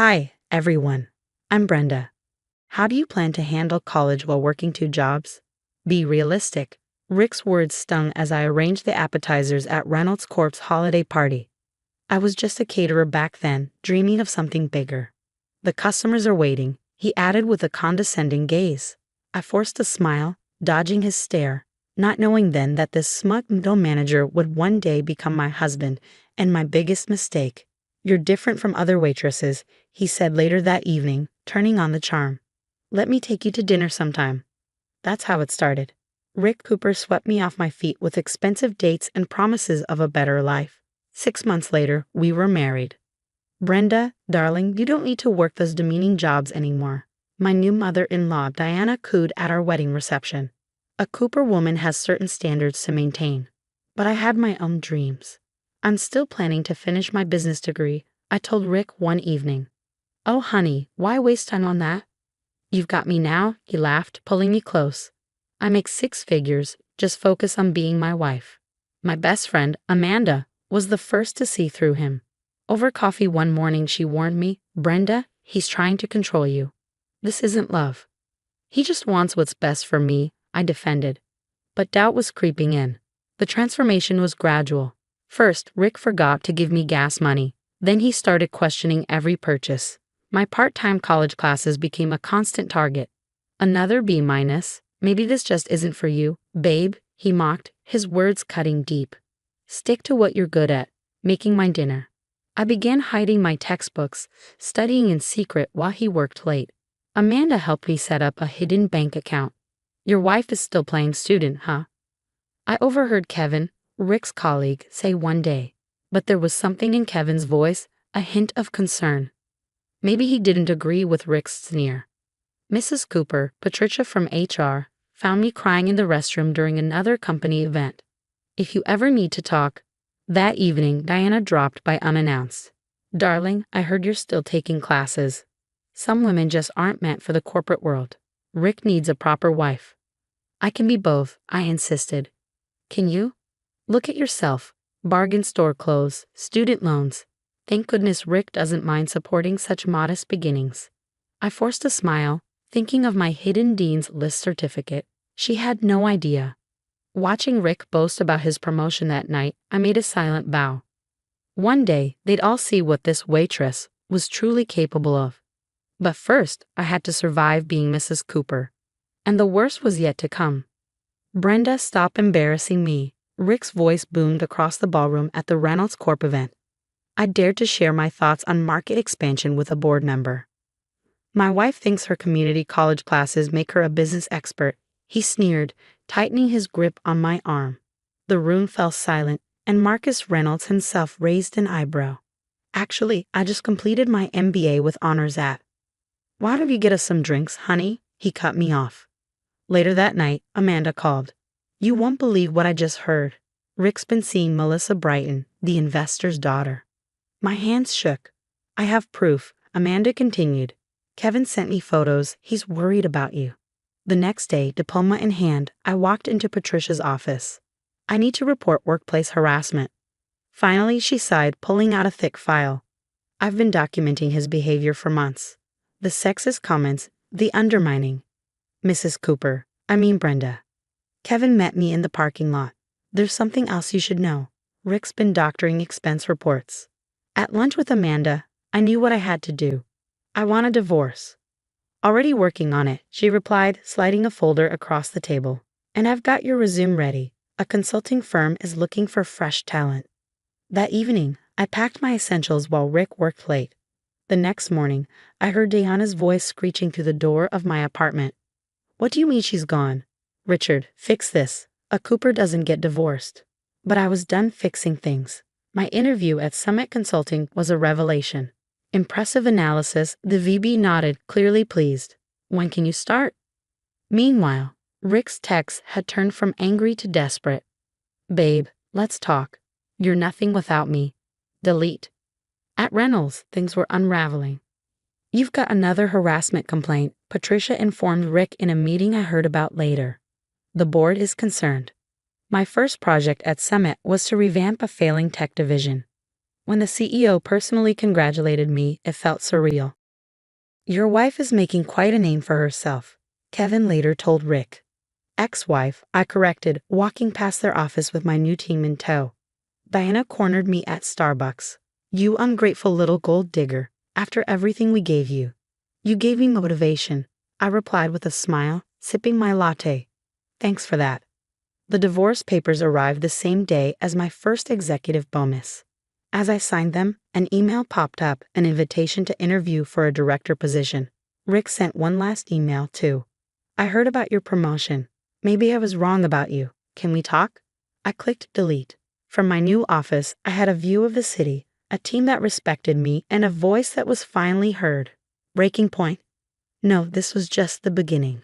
Hi, everyone. I'm Brenda. How do you plan to handle college while working two jobs? Be realistic. Rick's words stung as I arranged the appetizers at Reynolds Corp's holiday party. I was just a caterer back then, dreaming of something bigger. The customers are waiting, he added with a condescending gaze. I forced a smile, dodging his stare, not knowing then that this smug middle manager would one day become my husband and my biggest mistake. You're different from other waitresses, he said later that evening, turning on the charm. Let me take you to dinner sometime. That's how it started. Rick Cooper swept me off my feet with expensive dates and promises of a better life. 6 months later, we were married. Brenda, darling, you don't need to work those demeaning jobs anymore. My new mother-in-law, Diana, cooed at our wedding reception. A Cooper woman has certain standards to maintain. But I had my own dreams. I'm still planning to finish my business degree, I told Rick one evening. Oh honey, why waste time on that? You've got me now, he laughed, pulling me close. I make 6 figures, just focus on being my wife. My best friend, Amanda, was the first to see through him. Over coffee one morning she warned me, Brenda, he's trying to control you. This isn't love. He just wants what's best for me, I defended. But doubt was creeping in. The transformation was gradual. First, Rick forgot to give me gas money. Then he started questioning every purchase. My part-time college classes became a constant target. Another B-. Maybe this just isn't for you, babe, he mocked, his words cutting deep. Stick to what you're good at, making my dinner. I began hiding my textbooks, studying in secret while he worked late. Amanda helped me set up a hidden bank account. Your wife is still playing student, huh? I overheard Kevin, Rick's colleague, say one day. But there was something in Kevin's voice, a hint of concern. Maybe he didn't agree with Rick's sneer. Mrs. Cooper, Patricia from HR, found me crying in the restroom during another company event. If you ever need to talk. That evening, Diana dropped by unannounced. Darling, I heard you're still taking classes. Some women just aren't meant for the corporate world. Rick needs a proper wife. I can be both, I insisted. Can you? Look at yourself. Bargain store clothes, student loans. Thank goodness Rick doesn't mind supporting such modest beginnings. I forced a smile, thinking of my hidden dean's list certificate. She had no idea. Watching Rick boast about his promotion that night, I made a silent bow. One day, they'd all see what this waitress was truly capable of. But first, I had to survive being Mrs. Cooper. And the worst was yet to come. Brenda, stop embarrassing me. Rick's voice boomed across the ballroom at the Reynolds Corp event. I dared to share my thoughts on market expansion with a board member. My wife thinks her community college classes make her a business expert, he sneered, tightening his grip on my arm. The room fell silent, and Marcus Reynolds himself raised an eyebrow. Actually, I just completed my MBA with honors at. Why don't you get us some drinks, honey? He cut me off. Later that night, Amanda called. You won't believe what I just heard. Rick's been seeing Melissa Brighton, the investor's daughter. My hands shook. I have proof, Amanda continued. Kevin sent me photos. He's worried about you. The next day, diploma in hand, I walked into Patricia's office. I need to report workplace harassment. Finally, she sighed, pulling out a thick file. I've been documenting his behavior for months. The sexist comments, the undermining. Mrs. Cooper, I mean Brenda. Kevin met me in the parking lot. There's something else you should know. Rick's been doctoring expense reports. At lunch with Amanda, I knew what I had to do. I want a divorce. Already working on it, she replied, sliding a folder across the table. And I've got your resume ready. A consulting firm is looking for fresh talent. That evening, I packed my essentials while Rick worked late. The next morning, I heard Diana's voice screeching through the door of my apartment. What do you mean she's gone? Richard, fix this. A Cooper doesn't get divorced. But I was done fixing things. My interview at Summit Consulting was a revelation. Impressive analysis, the VB nodded, clearly pleased. When can you start? Meanwhile, Rick's texts had turned from angry to desperate. Babe, let's talk. You're nothing without me. Delete. At Reynolds, things were unraveling. You've got another harassment complaint, Patricia informed Rick in a meeting I heard about later. The board is concerned. My first project at Summit was to revamp a failing tech division. When the CEO personally congratulated me, it felt surreal. Your wife is making quite a name for herself, Kevin later told Rick. Ex-wife, I corrected, walking past their office with my new team in tow. Diana cornered me at Starbucks. You ungrateful little gold digger, after everything we gave you. You gave me motivation, I replied with a smile, sipping my latte. Thanks for that. The divorce papers arrived the same day as my first executive bonus. As I signed them, an email popped up, an invitation to interview for a director position. Rick sent one last email too. I heard about your promotion. Maybe I was wrong about you. Can we talk? I clicked delete. From my new office, I had a view of the city, a team that respected me, and a voice that was finally heard. Breaking point? No, this was just the beginning.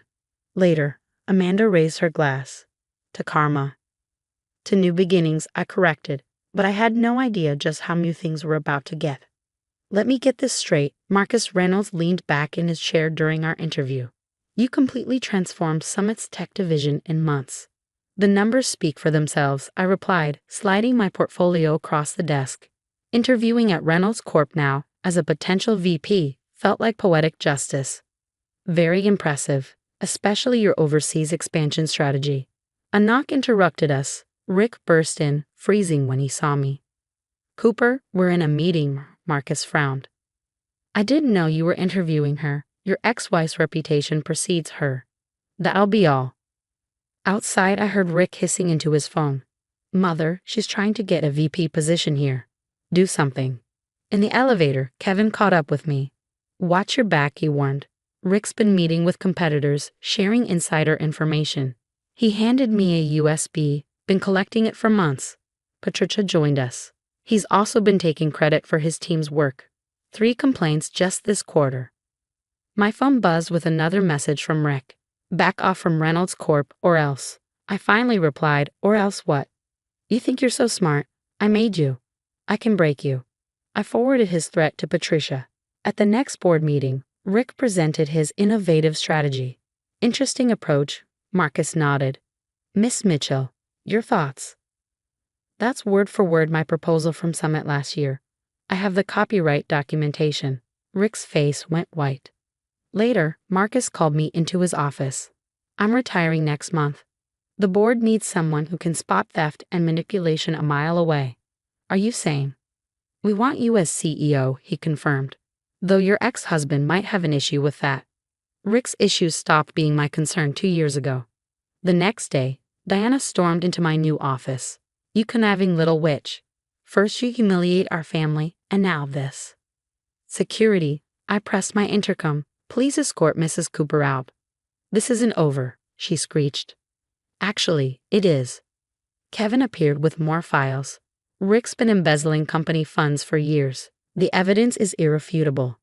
Later, Amanda raised her glass. To karma. To new beginnings, I corrected, but I had no idea just how new things were about to get. Let me get this straight, Marcus Reynolds leaned back in his chair during our interview. You completely transformed Summit's tech division in months. The numbers speak for themselves, I replied, sliding my portfolio across the desk. Interviewing at Reynolds Corp now, as a potential VP, felt like poetic justice. Very impressive, especially your overseas expansion strategy. A knock interrupted us. Rick burst in, freezing when he saw me. Cooper, we're in a meeting, Marcus frowned. I didn't know you were interviewing her. Your ex-wife's reputation precedes her. That'll be all. Outside, I heard Rick hissing into his phone. Mother, she's trying to get a VP position here. Do something. In the elevator, Kevin caught up with me. Watch your back, he warned. Rick's been meeting with competitors, sharing insider information. He handed me a USB, been collecting it for months. Patricia joined us. He's also been taking credit for his team's work. 3 complaints just this quarter. My phone buzzed with another message from Rick. Back off from Reynolds Corp or else. I finally replied, or else what? You think you're so smart? I made you. I can break you. I forwarded his threat to Patricia. At the next board meeting, Rick presented his innovative strategy. Interesting approach, Marcus nodded. Miss Mitchell, your thoughts? That's word for word my proposal from Summit last year. I have the copyright documentation. Rick's face went white. Later, Marcus called me into his office. I'm retiring next month. The board needs someone who can spot theft and manipulation a mile away. Are you sane? We want you as CEO, he confirmed. Though your ex-husband might have an issue with that. Rick's issues stopped being my concern 2 years ago. The next day, Diana stormed into my new office. You conniving little witch. First you humiliate our family, and now this. Security, I pressed my intercom. Please escort Mrs. Cooper out. This isn't over, she screeched. Actually, it is. Kevin appeared with more files. Rick's been embezzling company funds for years. The evidence is irrefutable.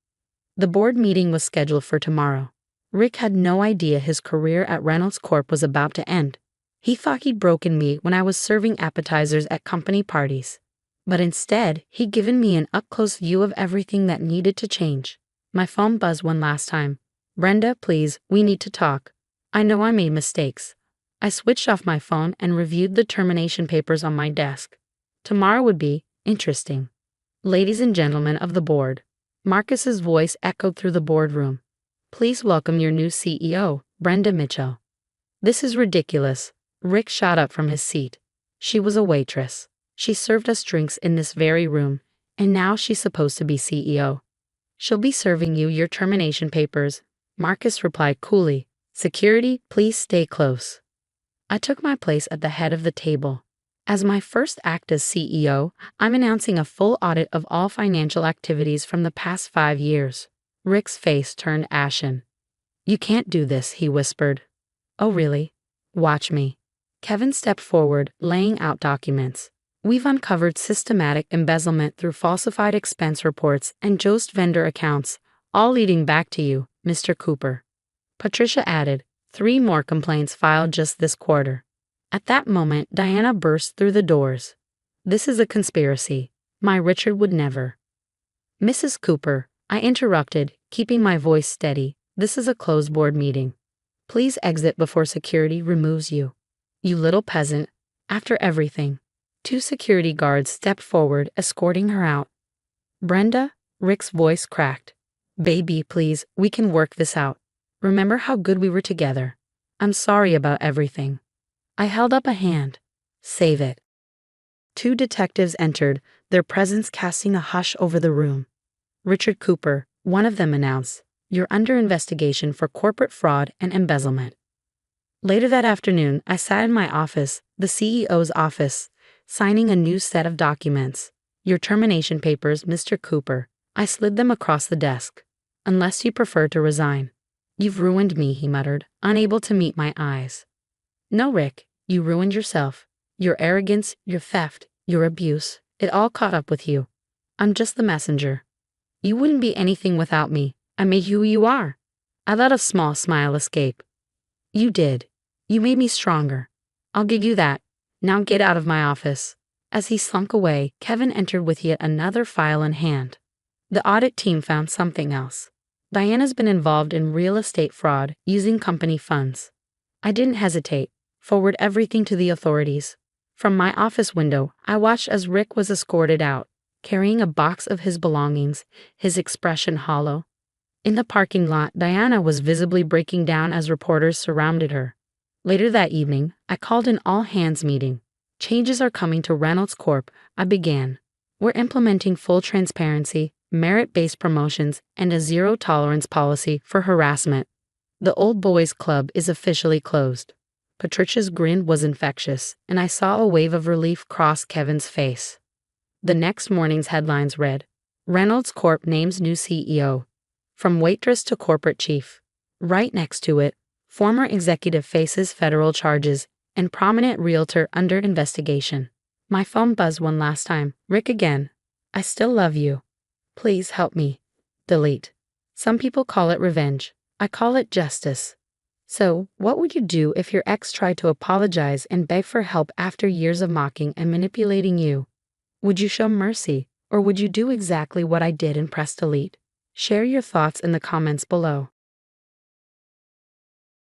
The board meeting was scheduled for tomorrow. Rick had no idea his career at Reynolds Corp was about to end. He thought he'd broken me when I was serving appetizers at company parties. But instead, he'd given me an up-close view of everything that needed to change. My phone buzzed one last time. Brenda, please, we need to talk. I know I made mistakes. I switched off my phone and reviewed the termination papers on my desk. Tomorrow would be interesting. Ladies and gentlemen of the board. Marcus's voice echoed through the boardroom. Please welcome your new CEO, Brenda Mitchell. This is ridiculous. Rick shot up from his seat. She was a waitress. She served us drinks in this very room, and now she's supposed to be CEO. She'll be serving you your termination papers, Marcus replied coolly. Security, please stay close. I took my place at the head of the table. As my first act as CEO, I'm announcing a full audit of all financial activities from the past 5 years. Rick's face turned ashen. You can't do this, he whispered. Oh really? Watch me. Kevin stepped forward, laying out documents. We've uncovered systematic embezzlement through falsified expense reports and josed vendor accounts, all leading back to you, Mr. Cooper. Patricia added, 3 more complaints filed just this quarter. At that moment, Diana burst through the doors. This is a conspiracy. My Richard would never. Mrs. Cooper, I interrupted, keeping my voice steady. This is a closed board meeting. Please exit before security removes you. You little peasant. After everything. 2 security guards stepped forward, escorting her out. Brenda, Rick's voice cracked. Baby, please, we can work this out. Remember how good we were together. I'm sorry about everything. I held up a hand. Save it. Two detectives entered, their presence casting a hush over the room. Richard Cooper, one of them announced, "You're under investigation for corporate fraud and embezzlement." Later that afternoon, I sat in my office, the CEO's office, signing a new set of documents. "Your termination papers, Mr. Cooper." I slid them across the desk. "Unless you prefer to resign." "You've ruined me," he muttered, unable to meet my eyes. "No, Rick, you ruined yourself. Your arrogance, your theft, your abuse, it all caught up with you. I'm just the messenger. You wouldn't be anything without me. I made you who you are." I let a small smile escape. "You did. You made me stronger. I'll give you that. Now get out of my office." As he slunk away, Kevin entered with yet another file in hand. The audit team found something else. Diana's been involved in real estate fraud using company funds. I didn't hesitate. Forward everything to the authorities. From my office window, I watched as Rick was escorted out, carrying a box of his belongings, his expression hollow. In the parking lot, Diana was visibly breaking down as reporters surrounded her. Later that evening, I called an all-hands meeting. "Changes are coming to Reynolds Corp," I began. "We're implementing full transparency, merit-based promotions, and a zero-tolerance policy for harassment. The Old Boys Club is officially closed." Patricia's grin was infectious, and I saw a wave of relief cross Kevin's face. The next morning's headlines read, "Reynolds Corp names new CEO. From waitress to corporate chief." Right next to it, "Former executive faces federal charges, and prominent realtor under investigation." My phone buzzed one last time. "Rick again. I still love you. Please help me." Delete. Some people call it revenge. I call it justice. So, what would you do if your ex tried to apologize and beg for help after years of mocking and manipulating you? Would you show mercy, or would you do exactly what I did and press delete? Share your thoughts in the comments below.